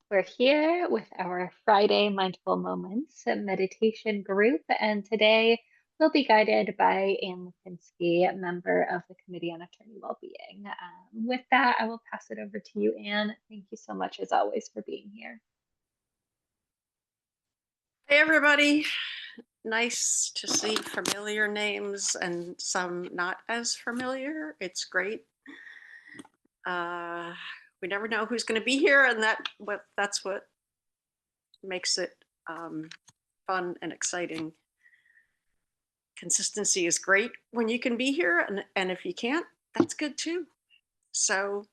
We're here with our Friday Mindful Moments meditation group, and today we'll be guided by Anne Lapinski, member of the Committee on Attorney Wellbeing. With that, I will pass it over to you, Anne. Thank you so much, as always, for being here. Hey, everybody. Nice to see familiar names and some not as familiar. It's great. Uh, we never know who's going to be here, and that's what makes it fun and exciting. Consistency is great when you can be here, and if you can't, that's good too. So,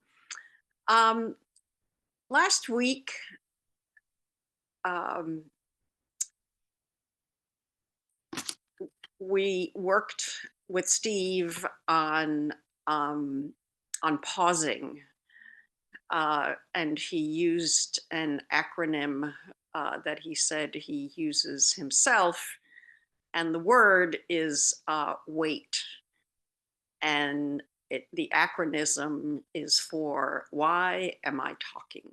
um, last week, um, we worked with Steve um, on pausing, and he used an acronym that he said he uses himself, and the word is wait, and the acronym is for why am I talking?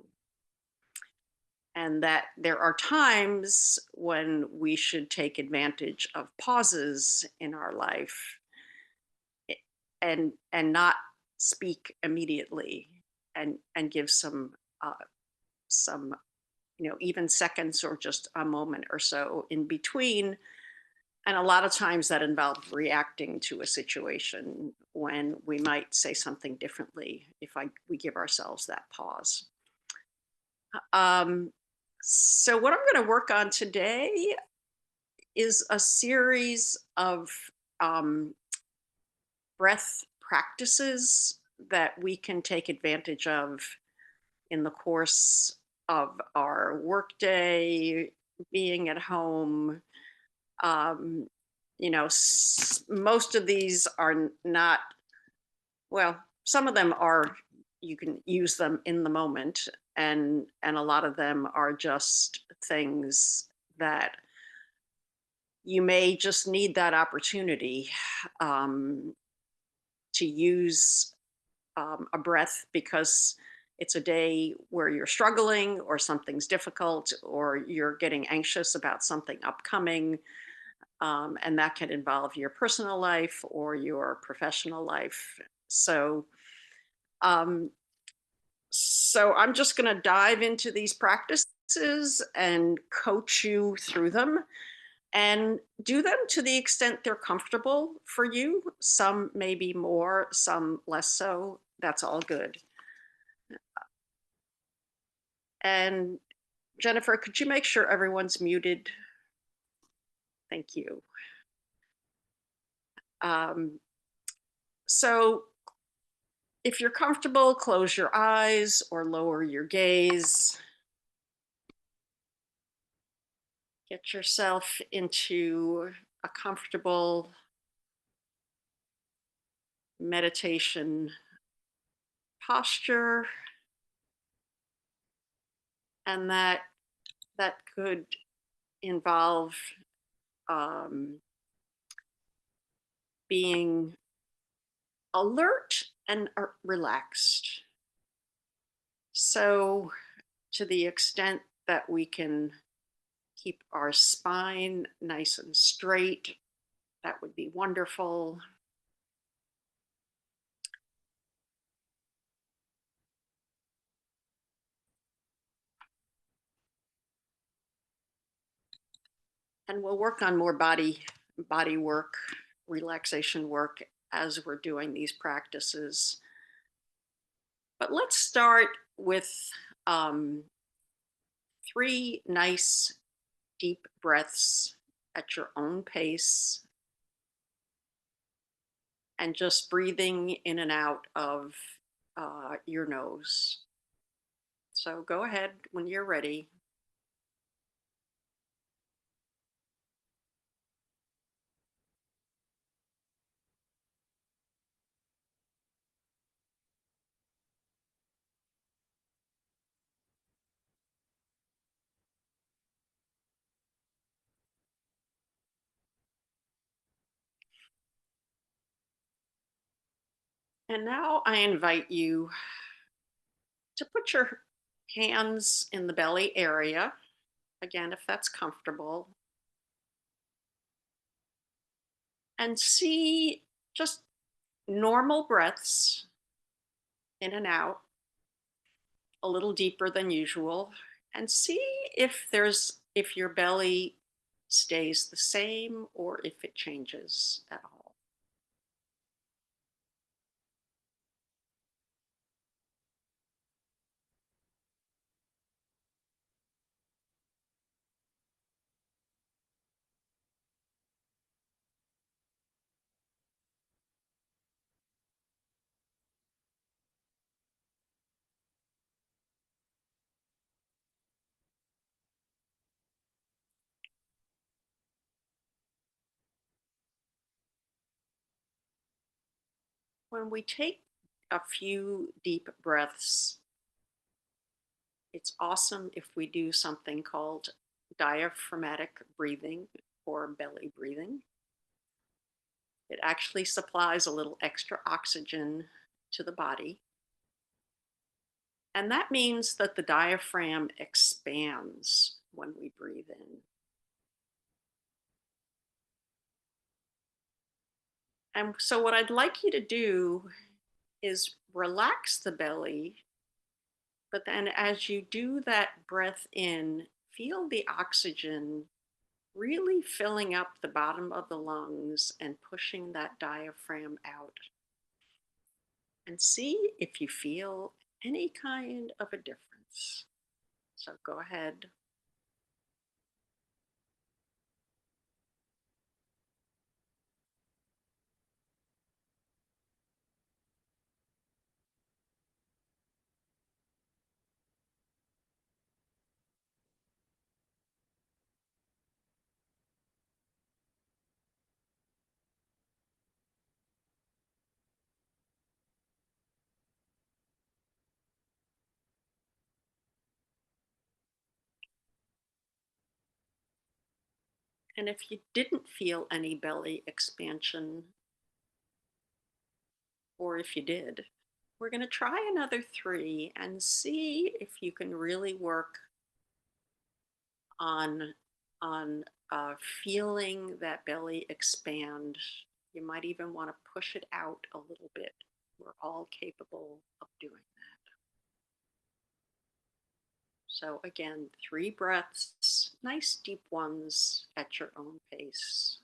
And that there are times when we should take advantage of pauses in our life and not speak immediately and give some even seconds or just a moment or so in between. And a lot of times that involves reacting to a situation when we might say something differently if we give ourselves that pause. um, so what I'm going to work on today is a series of um, breath practices that we can take advantage of in the course of our workday, being at home. Um, most of these are not, well, some of them are, you can use them in the moment, and a lot of them are just things that you may just need that opportunity um, to use a breath because it's a day where you're struggling or something's difficult or you're getting anxious about something upcoming. And that can involve your personal life or your professional life. So, um, so I'm just going to dive into these practices and coach you through them and do them to the extent they're comfortable for you. Some maybe more, some less so. That's all good. And Jennifer, could you make sure everyone's muted? Thank you. Um, so if you're comfortable, close your eyes or lower your gaze. Get yourself into a comfortable meditation posture, and that could involve um, being alert and relaxed. So, to the extent that we can keep our spine nice and straight, that would be wonderful. And we'll work on more body work, relaxation work as we're doing these practices. But let's start with um, three nice deep breaths at your own pace and just breathing in and out of your nose. So go ahead when you're ready. And now I invite you to put your hands in the belly area, again, if that's comfortable, and see just normal breaths in and out, a little deeper than usual, and see if your belly stays the same or if it changes at all. When we take a few deep breaths, it's awesome if we do something called diaphragmatic breathing or belly breathing. It actually supplies a little extra oxygen to the body. And that means that the diaphragm expands when we breathe in. And so, what I'd like you to do is relax the belly, but then as you do that breath in, feel the oxygen really filling up the bottom of the lungs and pushing that diaphragm out. And see if you feel any kind of a difference. So, go ahead. And if you didn't feel any belly expansion, or if you did, we're going to try another three and see if you can really work on on feeling that belly expand. You might even want to push it out a little bit. We're all capable of doing that. So again, 3 breaths, nice deep ones at your own pace.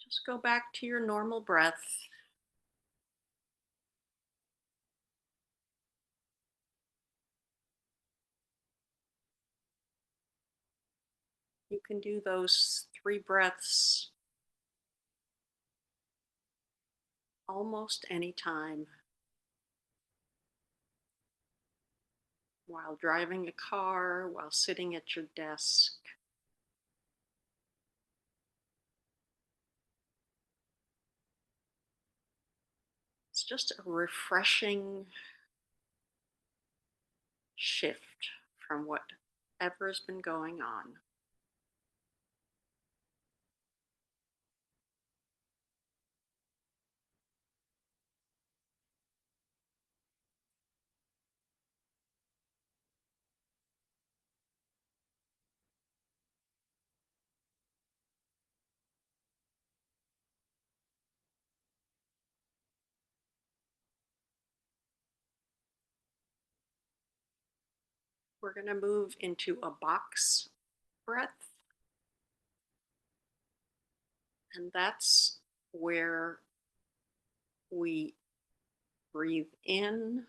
Just go back to your normal breath. You can do those 3 breaths almost any time, while driving a car, while sitting at your desk. It's just a refreshing shift from whatever's been going on. We're going to move into a box breath, and that's where we breathe in,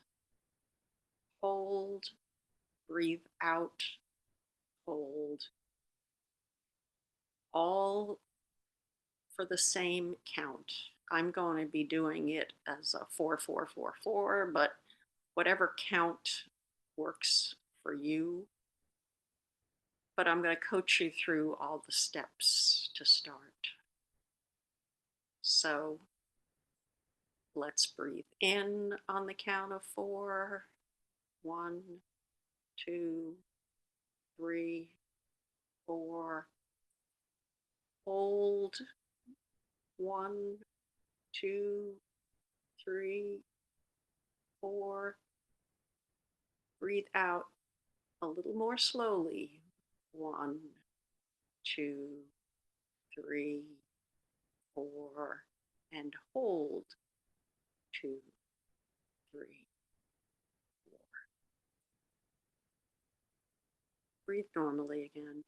hold, breathe out, hold, all for the same count. I'm going to be doing it as a 4 4 4 4, but whatever count works for you. but I'm going to coach you through all the steps to start. So let's breathe in on the count of 4. 1, 2, 3, 4. Hold. 1, 2, 3, 4. Breathe out a little more slowly. 1, 2, 3, 4, and hold. 2, 3, 4. Breathe normally again.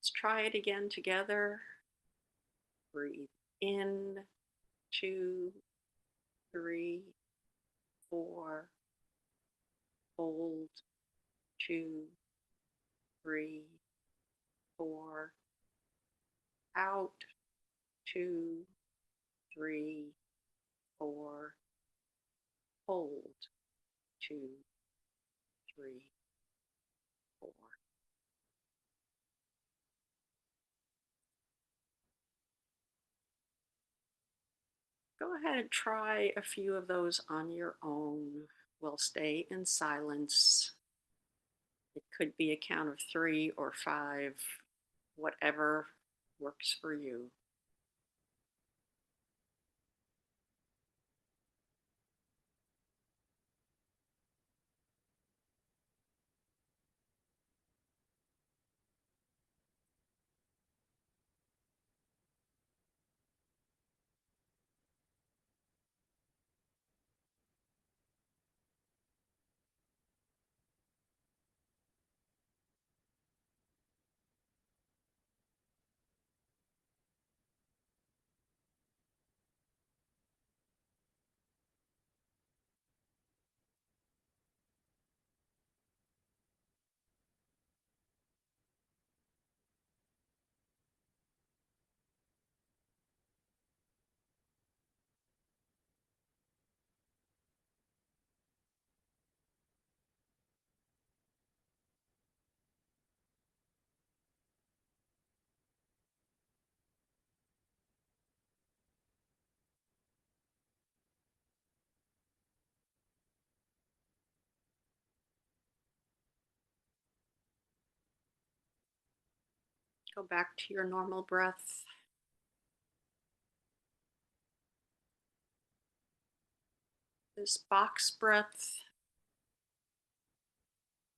Let's try it again together. Breathe in. 2, 3, 4. Hold. 2, 3, 4. Out. 2, 3, 4. Hold. 2, 3, 4. Go ahead and try a few of those on your own. We'll stay in silence. It could be a count of 3 or 5, whatever works for you. Go back to your normal breath. This box breath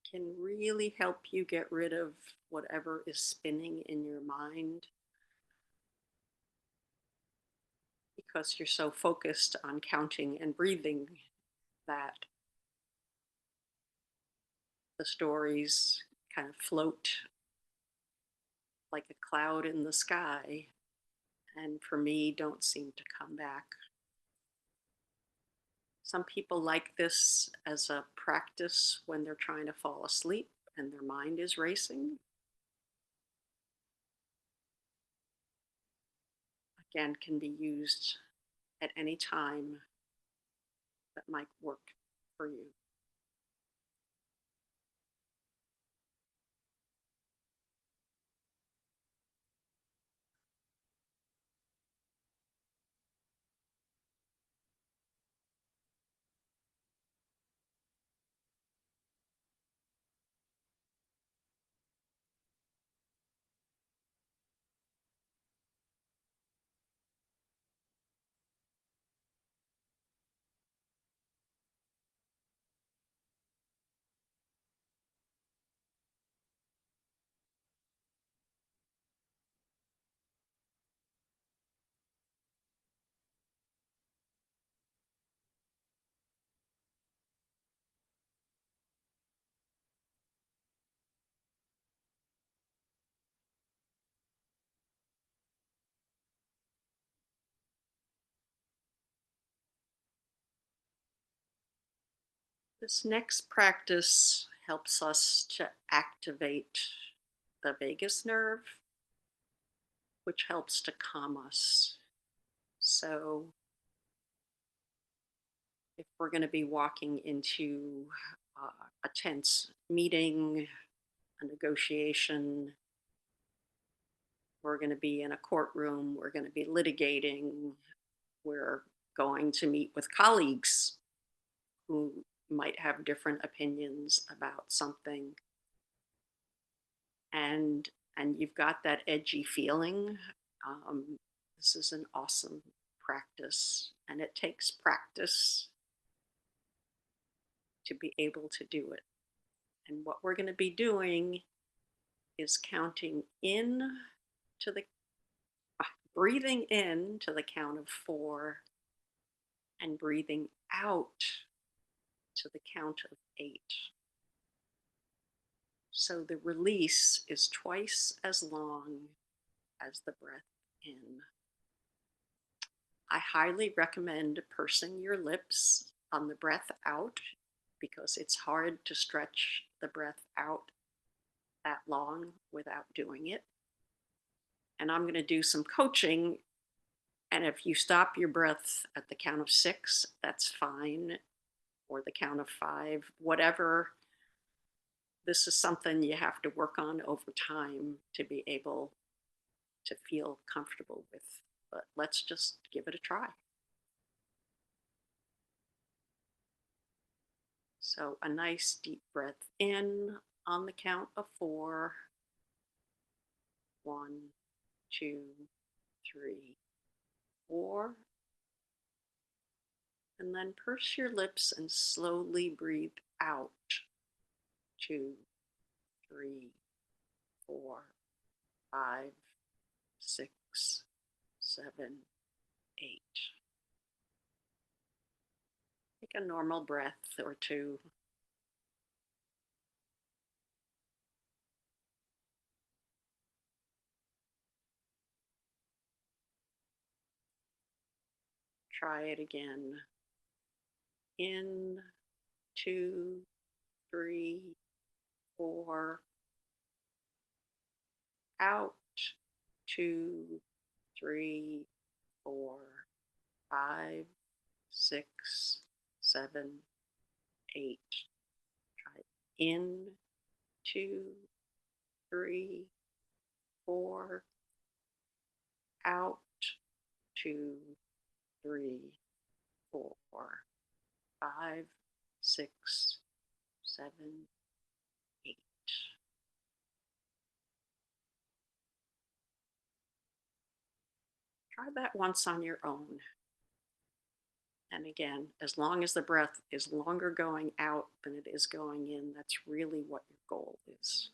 can really help you get rid of whatever is spinning in your mind because you're so focused on counting and breathing that the stories kind of float like a cloud in the sky, and for me, don't seem to come back. Some people like this as a practice when they're trying to fall asleep and their mind is racing. Again, can be used at any time that might work for you. This next practice helps us to activate the vagus nerve. which helps to calm us. So if we're going to be walking into a tense meeting, a negotiation, we're going to be in a courtroom, we're going to be litigating, we're going to meet with colleagues who might have different opinions about something, and you've got that edgy feeling. This is an awesome practice, and it takes practice to be able to do it. And what we're going to be doing is counting in to the breathing in to the count of 4 and breathing out to the count of 8. So the release is twice as long as the breath in. I highly recommend pursing your lips on the breath out because it's hard to stretch the breath out that long without doing it. And I'm going to do some coaching. And if you stop your breath at the count of 6, that's fine, or the count of 5, whatever. This is something you have to work on over time to be able to feel comfortable with. But let's just give it a try. So a nice deep breath in on the count of 4. 1, 2, 3, 4. And then purse your lips and slowly breathe out. 2, 3, 4, 5, 6, 7, 8. Take a normal breath or two. Try it again. In, 2, 3, 4. Out, 2, 3, 4, 5, 6, 7, 8. Try in, 2, 3, 4. Out, 2, 3, 4, 5, 6, 7, 8. Try that once on your own. And again, as long as the breath is longer going out than it is going in, that's really what your goal is.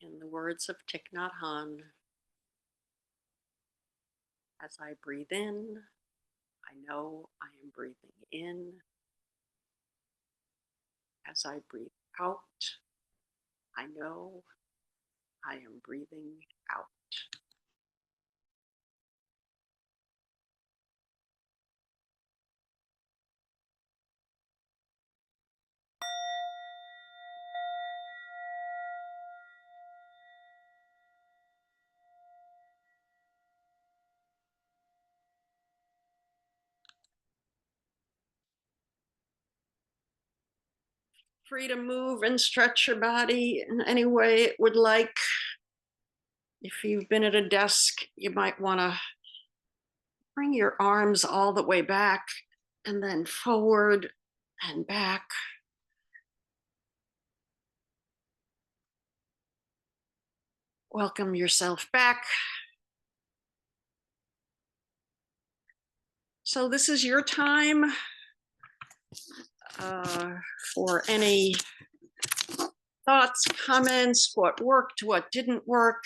In the words of Thich Nhat Hanh, as I breathe in, I know I am breathing in. As I breathe out, I know I am breathing out. Free to move and stretch your body in any way it would like. If you've been at a desk, you might want to bring your arms all the way back and then forward and back. Welcome yourself back. So this is your time for any thoughts, comments, what worked, what didn't work.